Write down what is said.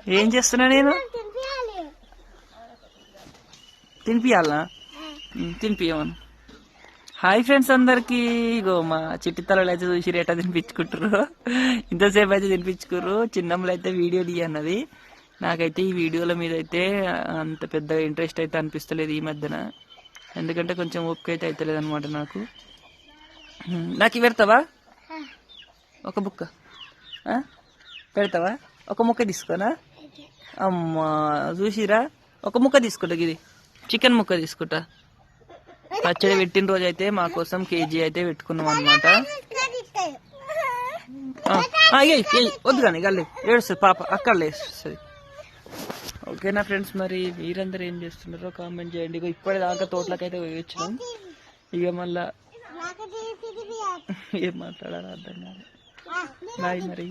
ఏం చేస్తున్నా నేను? తినిపియాలనా? తినిపియమను. హాయ్ ఫ్రెండ్స్ అందరికి. ఇగో మా చిట్టి తలలు అయితే చూసి ఎట్టా తినిపించుకుంటారు. ఇంతసేపు అయితే తినిపించుకుర్రు. చిన్నమ్మలు అయితే వీడియో తీయన్నది. నాకైతే ఈ వీడియోల మీద అయితే అంత పెద్ద ఇంట్రెస్ట్ అయితే అనిపిస్తలేదు ఈ మధ్యన. ఎందుకంటే కొంచెం ఓపిక అయితే అవుతలేదు అనమాట నాకు. నాకు పెడతావా ఒక బుక్క? పెడతావా? ఒక ముక్క తీసుకోనా? అమ్మా చూసిరా, ఒక ముక్క తీసుకుంటా. ఇది చికెన్ ముక్క తీసుకుంటా. పచ్చడి పెట్టిన రోజు అయితే మా కోసం కేజీ అయితే పెట్టుకున్నాం అనమాట. వద్దు కానీ గల్లే ఏడుస్తుంది పాప, అక్కడ లేస్తుంది. ఓకేనా ఫ్రెండ్స్, మరి మీరందరూ ఏం చేస్తున్నారో కామెంట్ చేయండి. ఇక ఇప్పటిదాకా తోటలకైతే వచ్చినాం. ఇక మళ్ళా ఏం మాట్లాడాలో అర్థం కాదు. బాయ్ మరి.